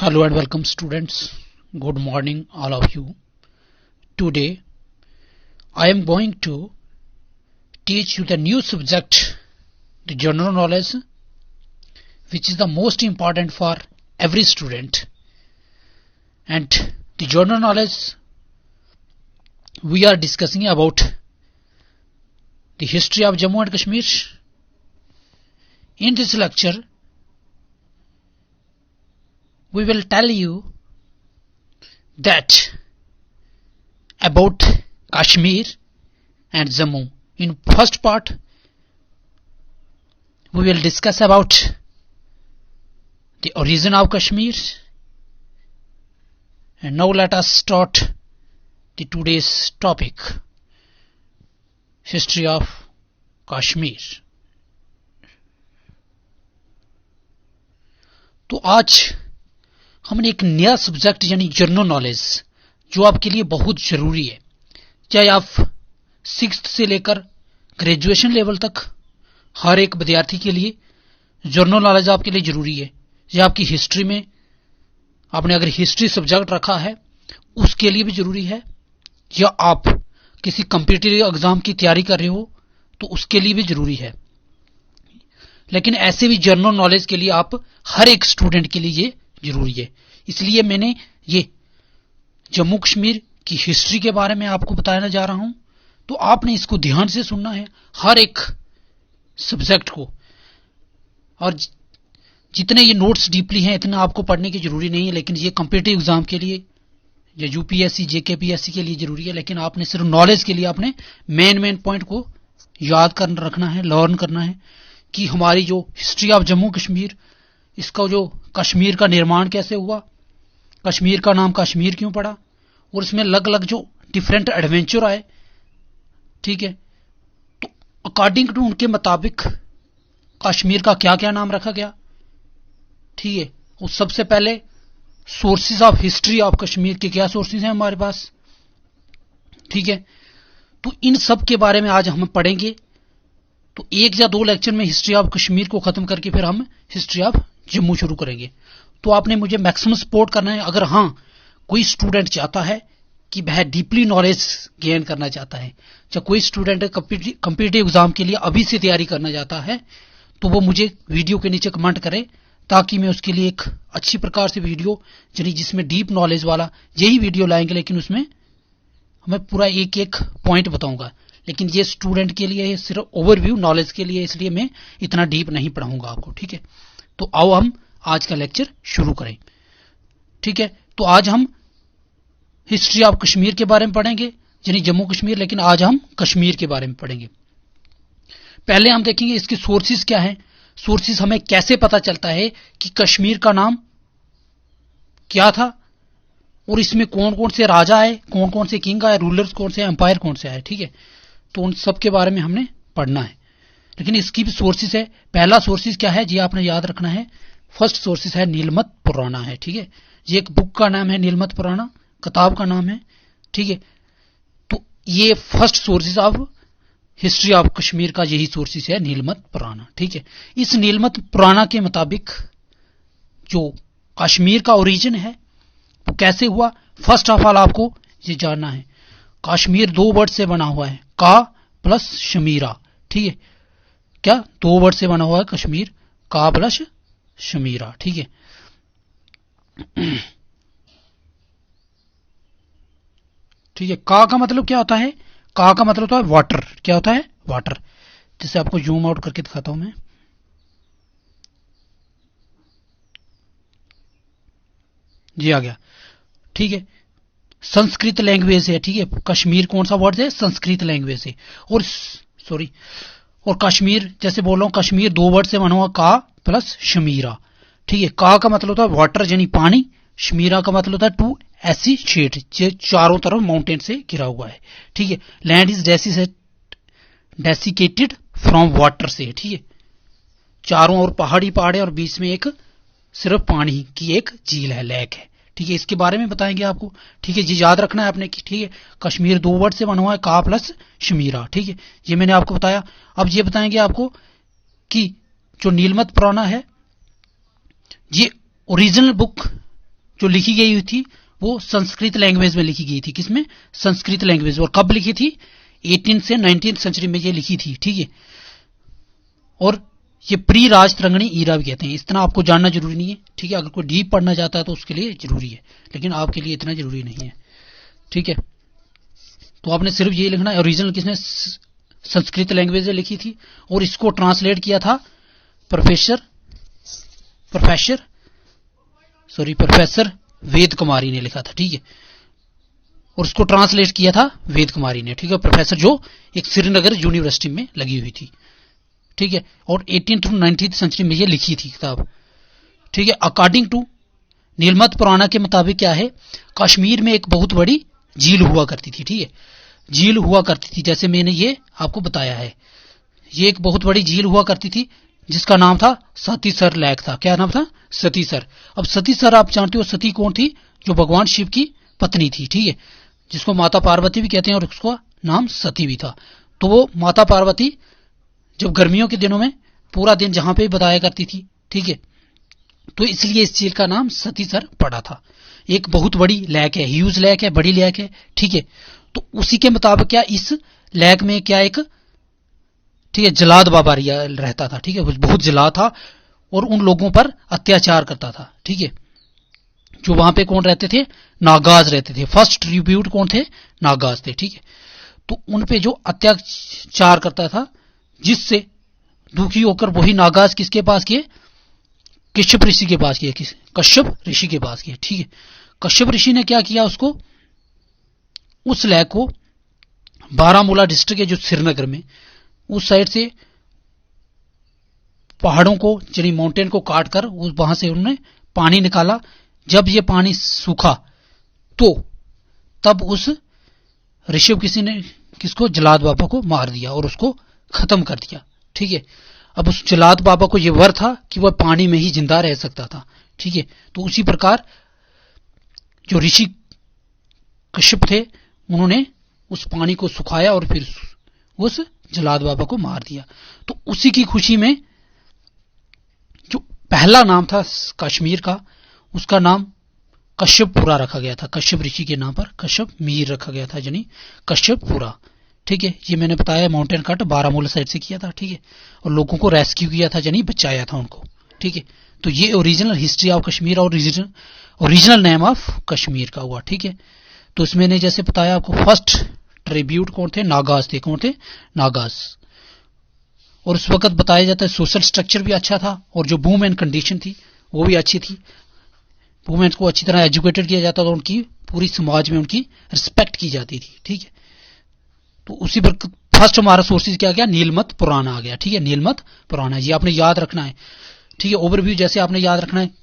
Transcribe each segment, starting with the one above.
Hello and welcome students. Good morning all of you. Today I am going to teach you the new subject, the general knowledge, which is the most important for every student. And the general knowledge we are discussing about the history of Jammu and Kashmir. In this lecture we will tell you that about Kashmir and Jammu. In first part we will discuss about the origin of Kashmir, and now let us start the today's topic, history of Kashmir. तो आज हमने एक नया subject यानी general knowledge जो आपके लिए बहुत जरूरी है, चाहे आप 6th से लेकर ग्रेजुएशन लेवल तक हर एक विद्यार्थी के लिए जनरल नॉलेज आपके लिए जरूरी है। या आपकी हिस्ट्री में आपने अगर हिस्ट्री सब्जेक्ट रखा है उसके लिए भी जरूरी है, या आप किसी कॉम्पिटिटिव एग्जाम की तैयारी कर रहे हो तो उसके लिए भी जरूरी है। लेकिन ऐसे भी जनरल नॉलेज के लिए आप हर एक स्टूडेंट के लिए ये जरूरी है। इसलिए मैंने ये जम्मू कश्मीर की हिस्ट्री के बारे में आपको बताने जा रहा हूं, तो आपने इसको ध्यान से सुनना है हर एक सब्जेक्ट को। और जितने ये नोट्स डीपली हैं इतना आपको पढ़ने की जरूरी नहीं है, लेकिन ये कॉम्पिटिटिव एग्जाम के लिए या यूपीएससी जेकेपीएससी के लिए जरूरी है। लेकिन आपने सिर्फ नॉलेज के लिए आपने मेन पॉइंट को याद कर रखना है, लर्न करना है कि हमारी जो हिस्ट्री ऑफ जम्मू कश्मीर, इसका जो कश्मीर का निर्माण कैसे हुआ, कश्मीर का नाम कश्मीर क्यों पड़ा, और इसमें अलग अलग जो डिफरेंट एडवेंचर आए, ठीक है, तो अकॉर्डिंग टू उनके मुताबिक कश्मीर का क्या क्या नाम रखा गया, ठीक है। और सबसे पहले sources of history of Kashmir के क्या सोर्सेज हैं हमारे पास, ठीक है। तो इन सब के बारे में आज हम पढ़ेंगे। तो 1 या 2 लेक्चर में हिस्ट्री ऑफ कश्मीर को खत्म करके फिर हम हिस्ट्री ऑफ जम्मू शुरू करेंगे। तो आपने मुझे मैक्सिमम सपोर्ट करना है। अगर हाँ कोई स्टूडेंट चाहता है कि वह डीपली नॉलेज गेन करना चाहता है, या कोई स्टूडेंट कॉम्पिटिटिव एग्जाम के लिए अभी से तैयारी करना चाहता है, तो वो मुझे वीडियो के नीचे कमेंट करे, ताकि मैं उसके लिए एक अच्छी प्रकार से वीडियो यानी जिसमें डीप नॉलेज वाला यही वीडियो लाएंगे, लेकिन उसमें हमें पूरा एक एक पॉइंट बताऊंगा। लेकिन ये स्टूडेंट के लिए सिर्फ ओवरव्यू नॉलेज के लिए, इसलिए मैं इतना डीप नहीं पढ़ाऊंगा आपको, ठीक है। तो आओ हम आज का लेक्चर शुरू करें, ठीक है। तो आज हम हिस्ट्री ऑफ कश्मीर के बारे में पढ़ेंगे, यानी जम्मू कश्मीर, लेकिन आज हम कश्मीर के बारे में पढ़ेंगे। पहले हम देखेंगे इसके सोर्सेज क्या है। सोर्सेज हमें कैसे पता चलता है कि कश्मीर का नाम क्या था, और इसमें कौन कौन से राजा आए, कौन कौन से किंग आए, रूलर्स कौन से, एम्पायर कौन से आए, ठीक है। तो उन सब के बारे में हमने पढ़ना है। लेकिन इसकी भी सोर्सेज है। पहला सोर्सेज क्या है, ये आपने याद रखना है। फर्स्ट सोर्सेज है नीलमत पुराना है, ठीक है। ये एक बुक का नाम है नीलमत पुराना, किताब का नाम है, ठीक है। तो ये first sources of history of Kashmir का यही सोर्सेज है, नीलमत पुराना, ठीक है। इस नीलमत पुराना के मुताबिक जो कश्मीर का ओरिजिन है वो कैसे हुआ, फर्स्ट ऑफ ऑल आपको ये जानना है। कश्मीर 2 वर्ड से बना हुआ है, का प्लस शमीरा, ठीक है। क्या 2 वर्ड से बना हुआ है कश्मीर, का प्लस शमीरा, ठीक है। ठीक है, का मतलब क्या होता है, का मतलब होता है वाटर। क्या होता है, वाटर। जिसे आपको जूम आउट करके दिखाता हूं मैं। ये आ गया, ठीक है। संस्कृत लैंग्वेज है, ठीक है। कश्मीर कौन सा वर्ड है, संस्कृत लैंग्वेज है। और और कश्मीर जैसे बोल रहा हूं, कश्मीर 2 वर्ड से बना हुआ, का प्लस शमीरा, ठीक है। का मतलब होता है वाटर यानी पानी, शमीरा का मतलब होता है टू एसिशेट, जो चारों तरफ माउंटेन से घिरा हुआ है, ठीक है। Land is desiccated from water से, ठीक है। चारों ओर पहाड़ी पहाड़ है और बीच में एक सिर्फ पानी की एक झील है, लेक है, ठीक है। इसके बारे में बताएंगे आपको, ठीक है। ये याद रखना है आपने, ठीक है। कश्मीर 2 वर्ड से बना हुआ है, का प्लस शमीरा, ठीक है। ये मैंने आपको बताया। अब ये बताएंगे आपको कि जो नीलमत पुराना है ये ओरिजिनल बुक जो लिखी गई थी वो संस्कृत लैंग्वेज में लिखी गई थी। किसमें? संस्कृत लैंग्वेज। और कब लिखी थी? 18 से 19 सेंचुरी में ये लिखी थी। ठीक है, और ये प्री राजतरंगिणी ईरा भी कहते हैं। इतना आपको जानना जरूरी नहीं है। ठीक है, अगर कोई डीप पढ़ना चाहता है तो उसके लिए जरूरी है, लेकिन आपके लिए इतना जरूरी नहीं है। ठीक है, तो आपने सिर्फ ये लिखना है ओरिजिनल किसने संस्कृत लैंग्वेज में लिखी थी, और इसको ट्रांसलेट किया था प्रोफेसर वेद कुमारी ने लिखा था। ठीक है, और उसको ट्रांसलेट किया था वेद कुमारी ने। ठीक है, प्रोफेसर जो एक श्रीनगर यूनिवर्सिटी में लगी हुई थी। ठीक है, और 18 to 19th सेंचुरी में ये लिखी थी किताब। ठीक है, अकॉर्डिंग टू नीलमत पुराना के मुताबिक क्या है, कश्मीर में एक बहुत बड़ी झील हुआ करती थी। ठीक है, झील हुआ करती थी, जैसे मैंने ये आपको बताया है। ये एक बहुत बड़ी झील हुआ करती थी जिसका नाम था सतीसर लेक था। क्या नाम था? सतीसर। अब सतीसर आप जानते हो सती कौन थी? जो भगवान शिव की पत्नी थी। ठीक है, जिसको माता पार्वती भी कहते हैं, और उसका नाम सती भी था। तो वो माता पार्वती जब गर्मियों के दिनों में पूरा दिन जहां पे बताया करती थी। ठीक है, तो इसलिए इस झील का नाम सतीसर पड़ा था। एक बहुत बड़ी लेक है, ह्यूज लेक है, बड़ी लेक है। ठीक है, तो उसी के मुताबिक क्या इस लेक में क्या एक ठीक है जलाद बाबा रहता था। ठीक है, बहुत जलाद था और उन लोगों पर अत्याचार करता था। ठीक है, जो वहां पे कौन रहते थे? नागाज रहते थे। फर्स्ट ट्रिब्यूट कौन थे? नागाज थे। ठीक है, तो उन पे जो अत्याचार करता था, जिससे दुखी होकर वही नागाज किसके पास गए? कश्यप ऋषि के पास गए। कश्यप ऋषि के पास गए। ठीक है, कश्यप ऋषि ने क्या किया? उसको उस लेक को बारामूला डिस्ट्रिक्ट है जो श्रीनगर में, उस साइड से पहाड़ों को यानी माउंटेन को काट कर वहां से उन्होंने पानी निकाला। जब ये पानी सूखा तो तब उस ऋषभ किसी ने किसको? जलाद बाबा को मार दिया और उसको खत्म कर दिया। ठीक है, अब उस जलाद बाबा को यह वर था कि वह पानी में ही जिंदा रह सकता था। ठीक है, तो उसी प्रकार जो ऋषि कश्यप थे उन्होंने उस पानी को सुखाया और फिर उस जलाद बाबा को मार दिया। तो उसी की खुशी में जो पहला नाम था कश्मीर का, उसका नाम कश्यपपुरा रखा गया था। कश्यप ऋषि के नाम पर कश्यप मीर रखा गया था, यानी कश्यपपुरा। ठीक है, ये मैंने बताया माउंटेन कट बारामूला साइड से किया था। ठीक है, और लोगों को रेस्क्यू किया था, यानी बचाया था उनको। ठीक है, तो ये ओरिजिनल हिस्ट्री ऑफ कश्मीर और ओरिजिनल नेम ऑफ कश्मीर का हुआ। ठीक है, तो इसमें ने जैसे बताया आपको फर्स्ट ट्रिब्यूट कौन थे? नागाज थे। कौन थे? नागाज। और उस वक्त बताया जाता है सोशल स्ट्रक्चर भी अच्छा था और जो बूम एंड कंडीशन थी वो भी अच्छी थी। वुमेन्स को अच्छी तरह एजुकेटेड किया जाता था, उनकी पूरी समाज में उनकी रिस्पेक्ट की जाती थी। ठीक है, तो उसी पर फर्स्ट हमारा सोर्सेज क्या गया? नीलमत पुराना आ गया। ठीक है, नीलमत पुराना, ये आपने याद रखना है। ठीक है, ओवरव्यू जैसे आपने याद रखना है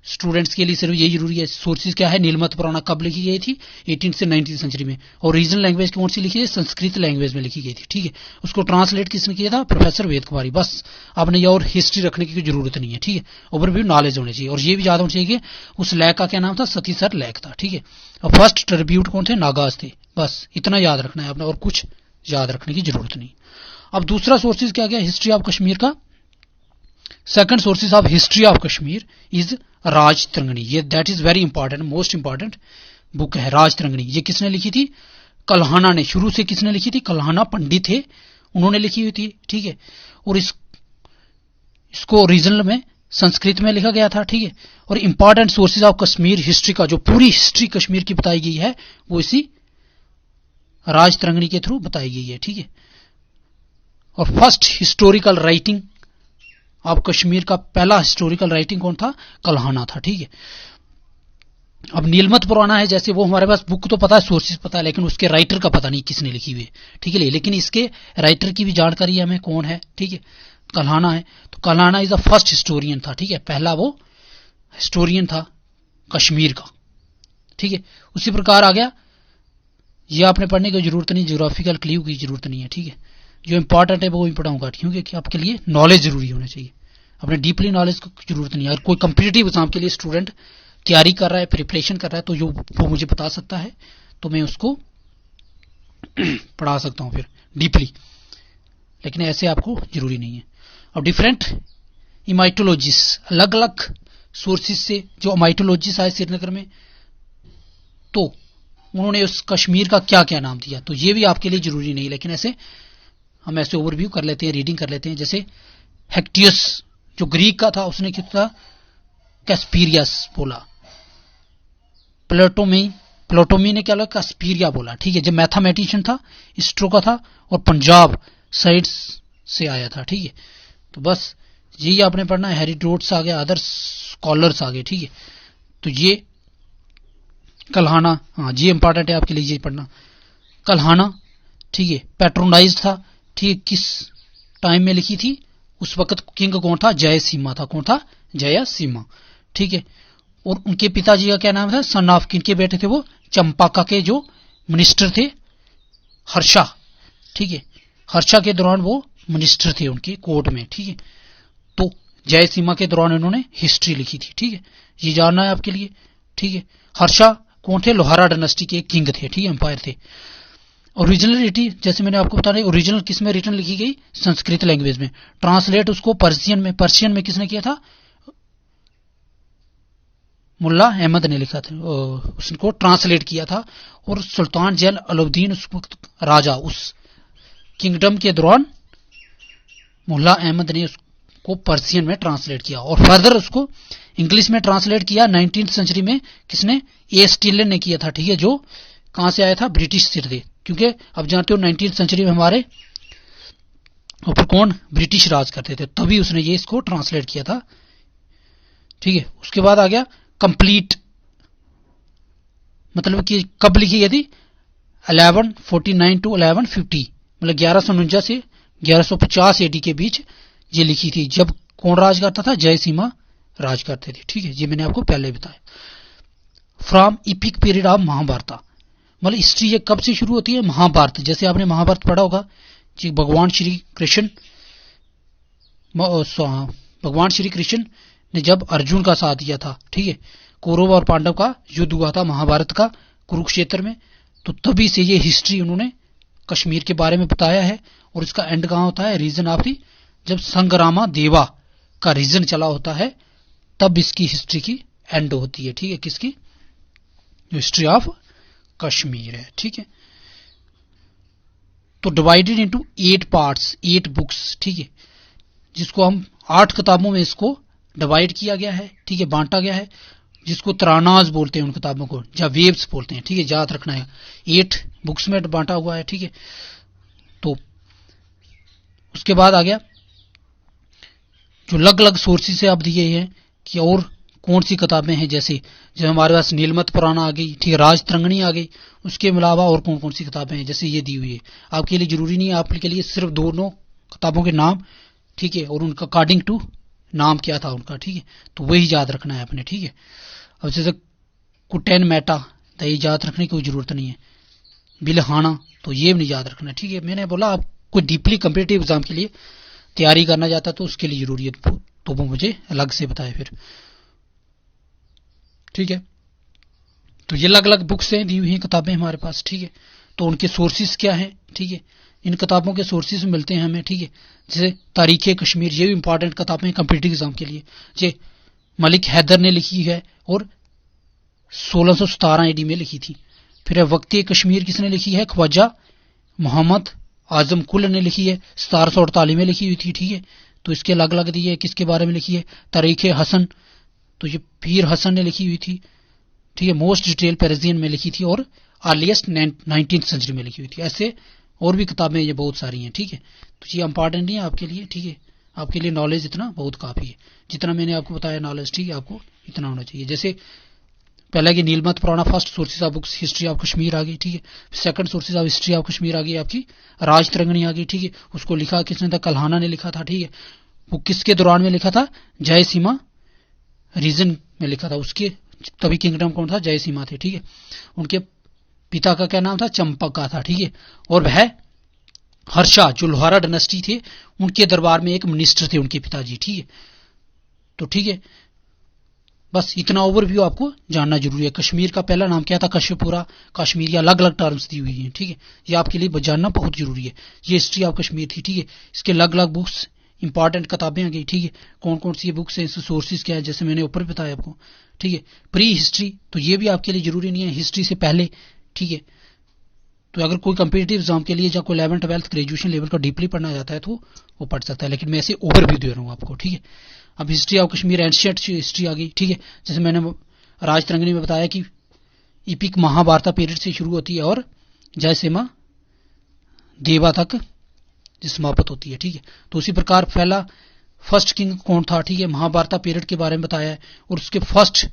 स्टूडेंट्स के लिए, सिर्फ यही जरूरी है। सोर्सेज क्या है? नीलमत पुराना कब लिखी गई थी? 18 से 19 सेंचुरी में। और रीजनल लैंग्वेज कौन सी लिखी है? संस्कृत लैंग्वेज में लिखी गई थी। ठीक है, उसको ट्रांसलेट किसने किया था? प्रोफेसर वेद कुमारी। बस आपने ये और हिस्ट्री रखने की जरूरत नहीं है। ठीक है, ओवरव्यू नॉलेज होनी चाहिए। और ये भी याद होना चाहिए कि उस लेक का क्या नाम था? सतीसर लेक था। ठीक है, और फर्स्ट ट्रिब्यूट कौन थे? नागाज थे। बस इतना याद रखना है आपने, और कुछ याद रखने की जरूरत नहीं। अब दूसरा सोर्सेज क्या गया हिस्ट्री ऑफ कश्मीर का? Second sources of history of Kashmir is Rajatarangini. ये that is very important, most important book है राजतरंगिणी। ये किसने लिखी थी? कल्हाना ने। शुरू से किसने लिखी थी? कल्हाना पंडित थे, उन्होंने लिखी हुई थी। ठीक है, और इसको ओरिजिनल में संस्कृत में लिखा गया था। ठीक है, और important sources of Kashmir history का जो पूरी हिस्ट्री कश्मीर की बताई गई है वो इसी राजतरंगिणी के थ्रू बताई गई है। ठीक है, और फर्स्ट हिस्टोरिकल राइटिंग अब कश्मीर का पहला हिस्टोरिकल राइटिंग कौन था? कल्हाना था। ठीक है, अब नीलमत पुराना है, जैसे वो हमारे पास बुक तो पता है, सोर्सेज पता है, लेकिन उसके राइटर का पता नहीं किसने लिखी हुई है। ठीक है, लेकिन इसके राइटर की भी जानकारी हमें कौन है? ठीक है, कल्हाना है। तो Kalhana is the first historian था। ठीक है, पहला वो हिस्टोरियन था कश्मीर का। ठीक है, उसी प्रकार आ गया, ये आपने पढ़ने की जरूरत नहीं, ज्योग्राफिकल क्ल्यू की जरूरत नहीं है। ठीक है, जो इंपॉर्टेंट है वो भी पढ़ाऊंगा, क्योंकि आपके लिए नॉलेज जरूरी होना चाहिए। अपने डीपली नॉलेज की जरूरत नहीं है। अगर कोई कम्पिटिटिव एग्जाम के लिए स्टूडेंट तैयारी कर रहा है, प्रिपरेशन कर रहा है, तो वो मुझे बता सकता है, तो मैं उसको पढ़ा सकता हूं फिर डीपली, लेकिन ऐसे आपको जरूरी नहीं है। और डिफरेंट इमाइटोलॉजीज, अलग अलग सोर्सेज से जो माइथोलॉजिस्ट आए श्रीनगर में, तो उन्होंने उस कश्मीर का क्या क्या नाम दिया, तो ये भी आपके लिए जरूरी नहीं, लेकिन ऐसे हम ऐसे ओवरव्यू कर लेते हैं, रीडिंग कर लेते हैं। जैसे हेक्टियस जो ग्रीक का था, उसने क्या कैस्पीरियस बोला। प्लेटोमी ने क्या लगा, कैस्पीरिया बोला, ठीक है। जब मैथमेटिशियन था, इसरो का था, और पंजाब साइड से आया था, ठीक है। तो बस यही आपने पढ़ना है। हेरोडोटस आ गया, अदर स्कॉलर्स आ गए, ठीक है। तो ये कल्हाना, हाँ ये इंपॉर्टेंट है आपके लिए, ये पढ़ना। कल्हाना, ठीक है, पैट्रोनाइज था, ठीक है। किस टाइम में लिखी थी, उस वक्त किंग कौन था, जयसीमा था। कौन था, जयसीमा, ठीक है। और उनके पिताजी का क्या नाम था, सन ऑफ, किनके बेटे थे वो, चंपाका के जो मिनिस्टर थे, हर्षा, ठीक है। हर्षा के दौरान वो मिनिस्टर थे उनके कोर्ट में, ठीक है। तो जयसीमा के दौरान इन्होंने हिस्ट्री लिखी थी, ठीक है। ये जानना है आपके लिए, ठीक है। हर्षा कौन थे, लोहारा डायनेस्टी के किंग थे, ठीक है, एम्पायर थे। ओरिजिनलिटी, जैसे मैंने आपको बता रहा, ओरिजिनल किस में रिटर्न लिखी गई, संस्कृत लैंग्वेज में। ट्रांसलेट उसको पर्शियन में किसने किया था, मुल्ला अहमद ने लिखा था, उसको ट्रांसलेट किया था। और सुल्तान जैन अलाउद्दीन उस वक्त राजा, उस किंगडम के दौरान मुल्ला अहमद ने उसको पर्शियन में ट्रांसलेट किया, और फर्दर उसको इंग्लिश में ट्रांसलेट किया 19th सेंचुरी में। किसने, ए स्टीलन ने किया था, ठीक है, जो कहां से आया था, ब्रिटिश से थे। क्योंकि अब जानते हो 19th सेंचुरी में हमारे ऊपर कौन, ब्रिटिश राज करते थे, तभी उसने ये इसको ट्रांसलेट किया था, ठीक है। उसके बाद आ गया कंप्लीट, मतलब कि कब लिखी गई थी, 1149 to 1150, मतलब 1149 से 1150 एडी के बीच ये लिखी थी, जब कौन राज करता था, जयसीमा राज करते थे, ठीक है। ये मैंने आपको पहले बताया। From epic period of Mahabharata, मतलब हिस्ट्री ये कब से शुरू होती है, महाभारत। जैसे आपने महाभारत पढ़ा होगा, जी भगवान श्री कृष्ण ने जब अर्जुन का साथ दिया था, ठीक है, कौरव और पांडव का युद्ध हुआ था महाभारत का कुरुक्षेत्र में, तो तभी से ये हिस्ट्री उन्होंने कश्मीर के बारे में बताया है। और इसका एंड कहां होता है, रीजन ऑफ दी, जब संग्रामा देवा का रीजन चला होता है, तब इसकी हिस्ट्री की एंड होती है, ठीक है। किसकी, हिस्ट्री ऑफ कश्मीर है, ठीक है। तो डिवाइडेड इनटू 8 पार्ट्स, 8 बुक्स, ठीक है, जिसको हम 8 किताबों में इसको डिवाइड किया गया है, ठीक है, बांटा गया है, जिसको त्रानाज बोलते हैं उन किताबों को, या वेव्स बोलते हैं, ठीक है, याद रखना है। 8 बुक्स में बांटा हुआ है, ठीक है। तो उसके बाद आ गया जो अलग अलग सोर्सेज से आप दिए हैं कि और कौन सी किताबें हैं, जैसे जब हमारे पास नीलमत पुराण आ गई, ठीक है, राज तरंगनी आ गई, उसके अलावा और कौन कौन सी किताबें हैं, जैसे ये दी हुई है। आपके लिए जरूरी नहीं है, आपके लिए सिर्फ दोनों किताबों के नाम, ठीक है, और उनका अकॉर्डिंग टू नाम क्या था उनका, ठीक है, तो वही याद रखना है अपने, ठीक है। अब जैसे कुटैन मेटा, तो ये याद रखने की कोई जरूरत नहीं है। बिलहाना, तो ये भी नहीं याद रखना, ठीक है। मैंने बोला आप कोई डीपली कम्पिटिटिव एग्जाम के लिए तैयारी करना चाहता तो उसके लिए जरूरी है, तो वो मुझे अलग से बताए फिर, ठीक है। तो ये अलग अलग बुक्स हैं, दी हुई हैं किताबें हमारे पास, ठीक है। तो उनके सोर्सेज क्या हैं, ठीक है, इन किताबों के सोर्सेज मिलते हैं हमें, ठीक है। जैसे तारीख कश्मीर, ये भी इंपॉर्टेंट किताबें कम्पिटिटिव एग्जाम के लिए, ये मलिक हैदर ने लिखी है और 1617 एडी में लिखी थी। फिर वक्त कश्मीर किसने लिखी है, ख्वाजा मोहम्मद आजम कुल ने लिखी है, 1748 में लिखी हुई थी, ठीक है। तो इसके अलग अलग दिए है, किसके बारे में लिखी है, तारीख हसन, तो ये पीर हसन ने लिखी हुई थी, ठीक है, मोस्ट डिटेल पेरिजियन में लिखी थी, और अर्लीस्ट 19th सेंचुरी में लिखी हुई थी। ऐसे और भी किताबें ये बहुत सारी हैं, ठीक है। तो ये इंपॉर्टेंट नहीं है आपके लिए, ठीक है, आपके लिए नॉलेज इतना बहुत काफी है, जितना मैंने आपको बताया नॉलेज, ठीक है, आपको इतना होना चाहिए। जैसे पहला कि Nilamata Purana, first sources of books history of Kashmir आ गई, ठीक है। Second sources of history of Kashmir आ गई आपकी राज तरंगनी आ गई, ठीक है। उसको लिखा किसने था, कल्हाना ने लिखा था, ठीक है। वो किसके दौरान में लिखा था, जयसीमा रीजन में लिखा था, उसके तभी किंगडम कौन था, जयसीमा थे, ठीक है। उनके पिता का क्या नाम था, चंपका था, ठीक है। और वह हर्षा जो लोहारा डायनेस्टी थे उनके दरबार में एक मिनिस्टर थे उनके पिताजी, ठीक है। तो ठीक है, बस इतना ओवरव्यू आपको जानना जरूरी है। कश्मीर का पहला नाम क्या था, कश्मीपुरा, कश्मीर, अलग अलग टर्म्स दी हुई हैं, ठीक है। ये आपके लिए जानना बहुत जरूरी है। ये हिस्ट्री ऑफ कश्मीर थी, ठीक है। इसके अलग अलग बुक्स इंपॉर्टेंट किताबें आ गई, ठीक है, कौन कौन सी बुक्स हैं, सोर्सेज क्या है, जैसे मैंने ऊपर बताया आपको, ठीक है। प्री हिस्ट्री तो ये भी आपके लिए जरूरी नहीं है, हिस्ट्री से पहले, ठीक है। तो अगर कोई कम्पिटिटिव एग्जाम के लिए या कोई 11th 12th ग्रेजुएशन लेवल का डीपली पढ़ना चाहता है तो वो पढ़ सकता है, लेकिन मैं ऐसे ओवरव्यू दे रहा हूँ आपको, ठीक है। अब history of Kashmir, ancient history आ गई, ठीक है। जैसे मैंने राज तरंगिणी में बताया कि इपिक महाभारत पीरियड से शुरू होती है और जयसेमा देवा तक समाप्त होती है, ठीक है। तो उसी प्रकार पहला फर्स्ट किंग कौन था, ठीक है, महाभारत पीरियड के बारे में बताया है। और उसके फर्स्ट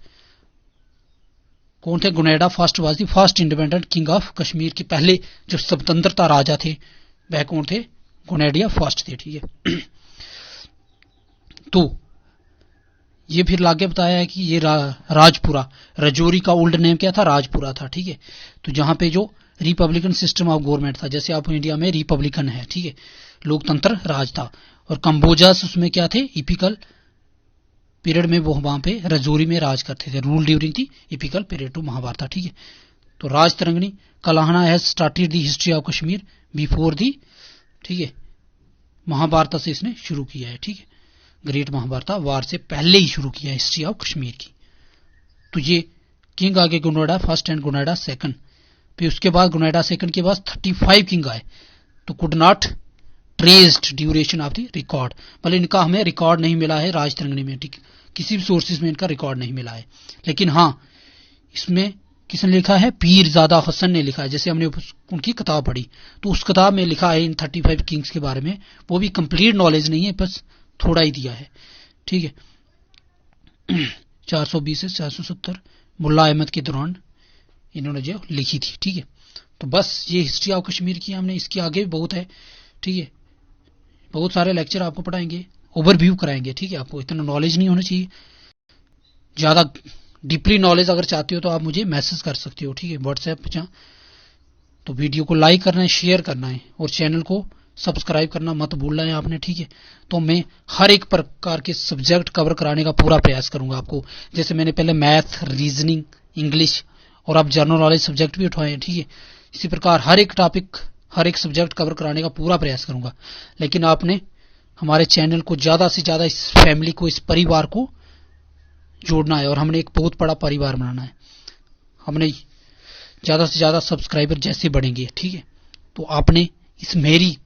कौन थे, Gonanda first was the first independent king of Kashmir के पहले जो स्वतंत्रता राजा थे वह कौन थे, गुनेडिया फर्स्ट थे, ठीक है। तो ये फिर आगे बताया है कि ये राजपुरा, रजौरी का ओल्ड नेम क्या था, राजपुरा था, ठीक है। तो जहां पे जो रिपब्लिकन सिस्टम ऑफ गवर्नमेंट था, जैसे आप इंडिया में रिपब्लिकन है, ठीक है, लोकतंत्र राज था। और कंबोजास उसमें क्या थे, इपिकल पीरियड में वो वहां पे रजौरी में राज करते थे, rule during the epical period to Mahabharata, ठीक है। तो Rajatarangini Kalhana has started the history of Kashmir before the, ठीक है, महाभारत से इसने शुरू किया है, ठीक है, ग्रेट महाभारत वार से पहले ही शुरू किया हिस्ट्री ऑफ कश्मीर की। तो ये किंग आगे गुनेडा फर्स्ट एंड गुनेडा सेकंड, फिर उसके बाद गुनेडा सेकंड के बाद 35 किंग आए। तो could not traced duration of the record, भले इनका हमें रिकॉर्ड नहीं मिला है राज तरंगिणी में, ठीक, किसी भी सोर्सेज में इनका रिकॉर्ड नहीं मिला है। लेकिन हाँ, इसमें किसने लिखा है, पीरजादा हसन ने लिखा है। जैसे हमने उनकी किताब पढ़ी तो उस किताब में लिखा है इन 35 किंग्स के बारे में, वो भी कंप्लीट नॉलेज नहीं है, बस थोड़ा ही दिया है, ठीक है। 420 से 470 मुल्ला अहमद के दौरान इन्होंने जो लिखी थी, ठीक है। तो बस ये हिस्ट्री ऑफ कश्मीर की हमने, इसके आगे भी बहुत है, ठीक है, बहुत सारे लेक्चर आपको पढ़ाएंगे, ओवरव्यू कराएंगे, ठीक है। आपको इतना नॉलेज नहीं होना चाहिए, ज्यादा डीपली नॉलेज अगर चाहते हो तो आप मुझे मैसेज कर सकते हो, ठीक है, व्हाट्सएप पे। तो वीडियो को लाइक करना है, शेयर करना है और चैनल को सब्सक्राइब करना मत भूलना है आपने, ठीक है। तो मैं हर एक प्रकार के सब्जेक्ट कवर कराने का पूरा प्रयास करूंगा आपको। जैसे मैंने पहले मैथ, रीजनिंग, इंग्लिश और अब जनरल नॉलेज सब्जेक्ट भी उठाए हैं, ठीक है। इसी प्रकार हर एक टॉपिक, हर एक सब्जेक्ट कवर कराने का पूरा प्रयास करूंगा। लेकिन आपने हमारे चैनल को ज्यादा से ज्यादा, इस फैमिली को, इस परिवार को जोड़ना है और हमने एक बहुत बड़ा परिवार बनाना है। हमने ज्यादा से ज्यादा सब्सक्राइबर जैसे बढ़ेंगे, ठीक है, तो आपने इस मेरी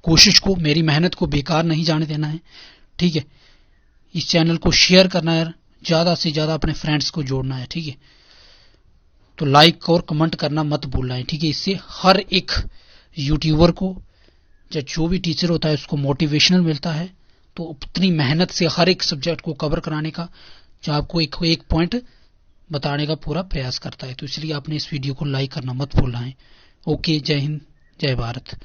कोशिश को, मेरी मेहनत को बेकार नहीं जाने देना है, ठीक है। इस चैनल को शेयर करना है, ज्यादा से ज्यादा अपने फ्रेंड्स को जोड़ना है, ठीक है। तो लाइक और कमेंट करना मत भूलना है, ठीक है। इससे हर एक यूट्यूबर को या जो भी टीचर होता है उसको मोटिवेशनल मिलता है। तो उतनी मेहनत से हर एक सब्जेक्ट को कवर कराने का, जो आपको एक पॉइंट बताने का पूरा प्रयास करता है। तो इसलिए आपने इस वीडियो को लाइक करना मत भूलना है। ओके, जय हिंद, जय भारत।